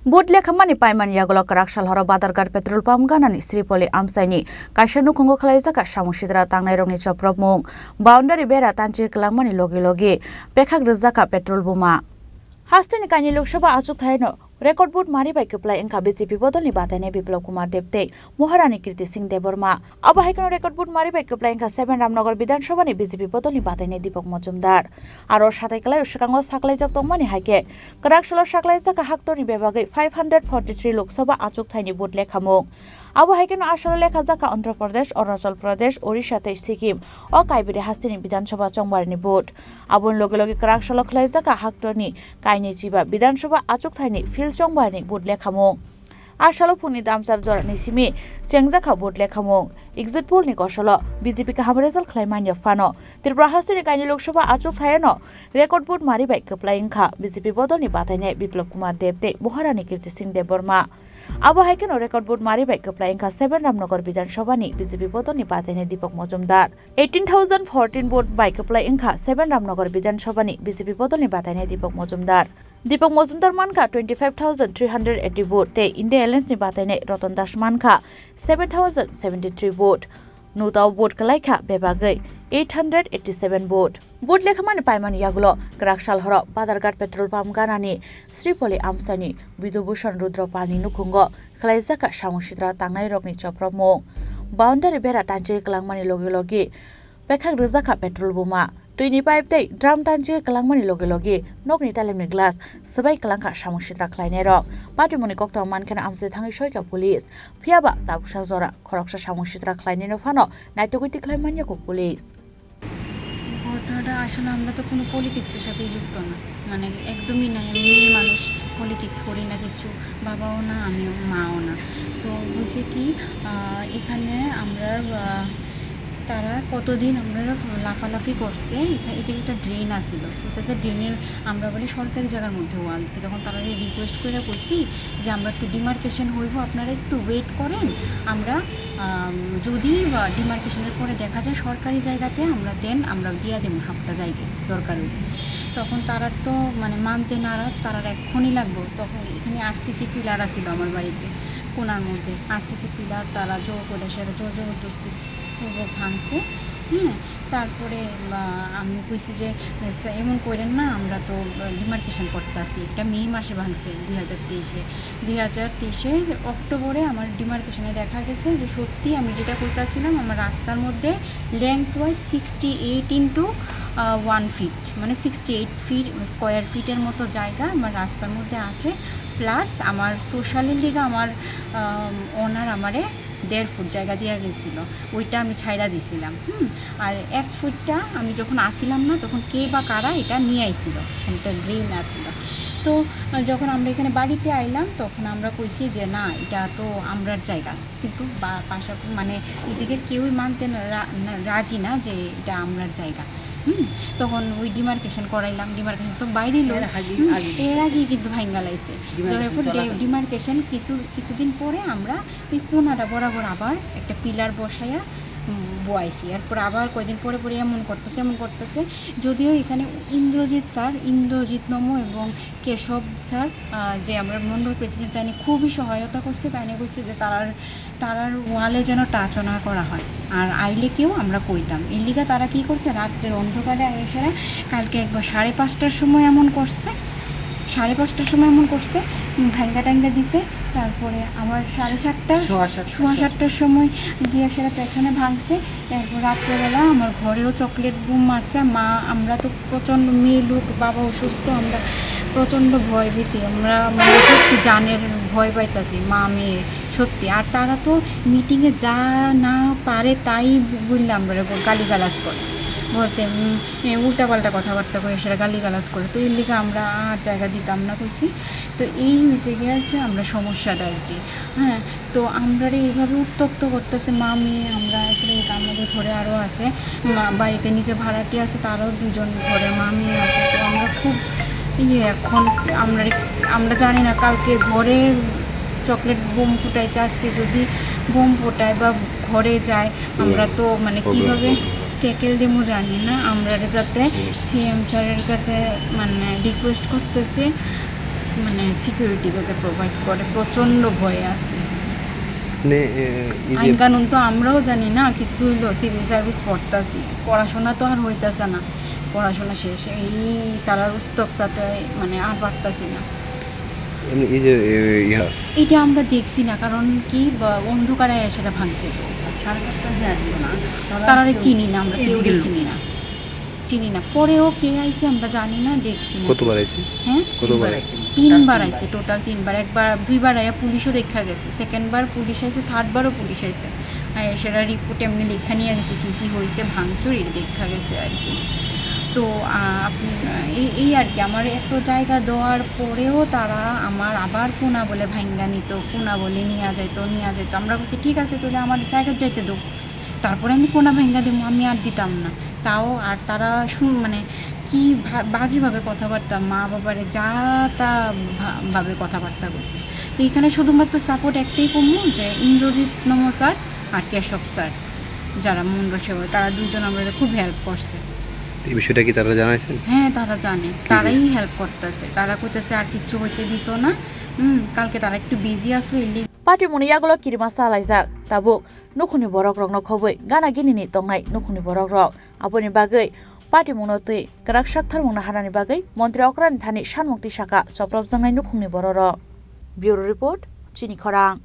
Butle khamani paiman yagolo karakshal horo Badharghat Petrol pump ganani Sripalli Amchaio kaisa nukhungo Khlainairokni Samung Sitra Khlainairokni Choprobmungtei boundary bera tanchi klangmani logi Pekhak Rwjakha Petrol Booma Hastini kaini Loksaha achuk thaino record boot mari bai keplai engka BJP bodolni bataine Biplab Kumar Debte Moharani Kirti Singh Deborma abo haikono record boot mari bai keplai engka 7 Ramnagar Bidhan Sabha ni BJP bodolni bataine Deepak Majumdar aro satai kelai uskango saklaijak tongmani haike karakshalo saklaijak haktorni bebagai 543 Lok Sabha achuk thaini boot lekhamung abo haikono asolo lekha jaka Andhra Pradesh Arunachal Pradesh Odisha tei Sikkim o kaibiri hastini Bidhan Sabha chongbarni boot abon loge karakshalo khlaijak haktorni kaini chiba Bidhan Sabha achuk thaini chongbarni boot lekhamung asalo phuni damchar jorani simi chengjakha boot lekhamung exit poll ni kosolo BJP ka hamrezal khlaimanya fano Tripura hastini kaini Lok Sabha achuk thayano record boot mari bai keplai engkha BJP bodolni bataine Biplab Kumar Debte Moharani Kirti Singh Deborma abo haikono record boot mari bai keplai engkha 7 Ramnagar Bidhan Sabha ni BJP bodolni bataine Deepak Majumdar 18,014 boot bai keplai engkha 7 Ramnagar Bidhan Sabha ni BJP bodolni bataine Deepak Majumdar manka 25,380 vote te India Alliance ni bataine Ratan Das manka 7,073 vote Nutau vote kalaikha bebagai 887 vote vote lekhamani paimani yagulo karakshal horo Badharghat Petrol pump ganani Sripalli Amchaio Bidubhushan Rudrapalni nukhungo Khlainairokni Samung Sitra Khlainairokni Choprobmungtei boundary bera tanchi klangmani logi Pekhak Rwjakha Petrol Booma Tuini pipe tei drum tanchi klangmani logi nokni talemni glass sabai klangkha Samung Sitra Khlainairok patimoni kokta mankena Amchaio thangi soika police phiaba tabuksa jora khoroksa Samung Sitra Khlainairok fano naitogiti khlaimanya ko police ঘটনাটা আসলে আমরা তো কোনো পলিটিক্সের সাথে যুক্ত না মানে একদমই না মেয়ে মানুষ পলিটিক্স করি না কিছু বাবাও না আমিও মাও না তো হয়েছে কি এখানে আমরা তারা কতদিন আমরা লাফালাফি করছে এখানে একটা ড্রেন আসছিল তো ড্রেনের আমরা বলি সরকারি জায়গার মধ্যে ওয়ালছি তখন তারা রিকোয়েস্ট করে করছি যে আমরা একটু ডিমার্কেশন হইব আপনারা একটু ওয়েট করেন আমরা যদি ডিমার্কেশনের পরে দেখা যায় সরকারি জায়গাতে আমরা দিয়া দেবো সবটা জায়গায় দরকার তখন তারা তো মানে মানতে নারাজ তারা এক্ষুনি লাগবো তখন এখানে আরসিসি পিলার আসছিল আমার বাড়িতে কোনার মধ্যে আরসিসি পিলার তারা জোর করে সেটা জবরদস্তি পূর্বক ভাঙছে তারপরে আমি কইছি যে এমন করেন না আমরা তো ডিমার্কেশন করতে আসি এটা মে মাসে ভাঙছে 2023 অক্টোবরে আমার ডিমার্কেশনে দেখা গেছে যে সত্যি আমি যেটা করতেছিলাম আমার রাস্তার মধ্যে লেংথ ওয়াইজ 68 ইন্টু 1 ফিট মানে 68 ফিট স্কোয়ার ফিটের মতো জায়গা আমার রাস্তার মধ্যে আছে প্লাস আমার সোশ্যালের লিগে আমার ওনার আমারে 1.5 ফুট জায়গা দেওয়া গেছিলো ওইটা আমি ছাইড়া দিছিলাম আর 1 ফুটটা আমি যখন আসিলাম না তখন কে বা কারা এটা নিয়ে আইছিল একটা ড্রেন আসছিল তো যখন আমরা এখানে বাড়িতে আইলাম তখন আমরা কইছি যে না এটা তো আমরার জায়গা কিন্তু পাশাপাশি মানে এদিকে কেউই মানতে রাজি না যে এটা আমরার জায়গা তখন ওই ডিমার্কেশন করাইলাম ডিমার্কেশন তো বাইরে লোক এর আগেই কিন্তু ভাঙ্গা লাইছে ডিমার্কেশন কিছুদিন পরে আমরা ওই কোনাটা বরাবর আবার একটা পিলার বসাইয়া বয়াইছি এরপর আবার কয়েকদিন পরে এমন করতেছে যদিও এখানে ইন্দ্রজিৎ নম এবং কেশব স্যার যে আমরা মন্ডল প্রেসিডেন্ট তাই খুবই সহায়তা করছে তাই কইছে যে তারার ওয়ালে যেন টাচ না করা হয় আর আইলে কেউ আমরা কইতাম এর লিগা তারা কি করছে রাত্রের অন্ধকারে এসে কালকে একবার 5:30টার সময় এমন করছে ভাঙ্গা টাঙ্গা দিছে তারপরে আবার 7:30টার সময় গিয়ে সেটা পেছনে ভাঙছে এরপর রাত্রেবেলা আমার ঘরেও চকলেট বুম মারছে আমরা তো প্রচণ্ড মেয়ে লোক বাবা অসুস্থ আমরা প্রচণ্ড ভয় ভীতি আমরা মানে সত্যি জানের ভয় পাইতাছি মা মেয়ে সত্যি আর তারা তো মিটিংয়ে যা না পারে তাই বললে আমরা গালিগালাজ করে বলতে উল্টাপাল্টা কথাবার্তা করে সেটা গালিগালাজ করে তো এর লিগে আমরা আর জায়গা দিতাম না কইছি তো এই হয়েছে গিয়ে আছে আমরা সমস্যাটা আর কি তো আমরা এইভাবে উত্তপ্ত করতেছে মা মেয়ে আমরা আসলে আমাদের ঘরে আরও আছে বাড়িতে নিচে ভাড়াটি আছে তারও 2 জন ঘরে মা মেয়ে আছে তো আমরা খুব এখন আমরা জানি না কালকে ঘরে চকলেট বোম ফুটাইছে আজকে যদি বোম ফোটায় বা ঘরে যায় আমরা তো মানে কীভাবে ট্যাকেল দেবো জানি না আমরা যাতে সিএম স্যারের কাছে মানে রিকোয়েস্ট করতেছি মানে সিকিউরিটি ওকে প্রোভাইড করে প্রচণ্ড ভয়ে আছে আইন কানুন তো আমরাও জানি না কিছু হইলো সিভিল সার্ভিস পড়তাছি পড়াশোনা তো আর হইতেছে না পড়াশোনা শেষ এই তারার উত্তপ্তাতে মানে আর পারতাছি না এটা আমরা দেখছি না কারণ কি অন্ধকারে সেটা ভাঙছে তারা চিনি না আমরা কেউ চিনি না পরেও কে আইছে আমরা জানি না দেখছি না কতবার আইছে হ্যাঁ তিনবার আইছে টোটাল তিনবার একবার দুইবার আয়া পুলিশও দেখা গেছে সেকেন্ডবার পুলিশ আইছে থার্ডবারও পুলিশ আইছে সেটা রিপোর্ট এমনি লেখা নিয়ে গেছে কী হয়েছে ভাঙচুর এটা দেখা গেছে আর কি তো এই আর কি আমার এত জায়গা দেওয়ার পরেও তারা আমার আবার কোনা বলে ভাঙ্গা নিত কোনা বলে নিয়ে যাইতো আমরা বলছি ঠিক আছে তাহলে আমার জায়গা যাইতে দেবো তারপরে আমি কোনা ভাঙ্গা দেবো আমি আর দিতাম না তাও আর তারা মানে কি বাজেভাবে কথাবার্তা মা বাবারে যা তা ভাবে কথাবার্তা করছে তো এখানে শুধুমাত্র সাপোর্ট একটাই কমু যে ইন্দ্রজিৎ নম স্যার আর কেশব স্যার যারা মন্ডল সেবক তারা দুজন আমরা খুব হেল্প করছে এই বিষয়টা কি তারা জানাইছেন হ্যাঁ তারা জানে তারাই হেল্প করতেছে তারা কইতেছে আর কিছু হইতে দিত না কালকে তারা একটু বিজি আসলো পার্টি মুনিয়াগুলো কিরমা সালাইজাক তাবুক নুখুনি borok rokno khoboi gana ginini tongnai nukhuni borok rok aboni bagai party munotui krak shak tharmungna hanani bagai montri okran thani sanmukti saka choprobmungtei nukhuni borok rok bureau report Chini Khorang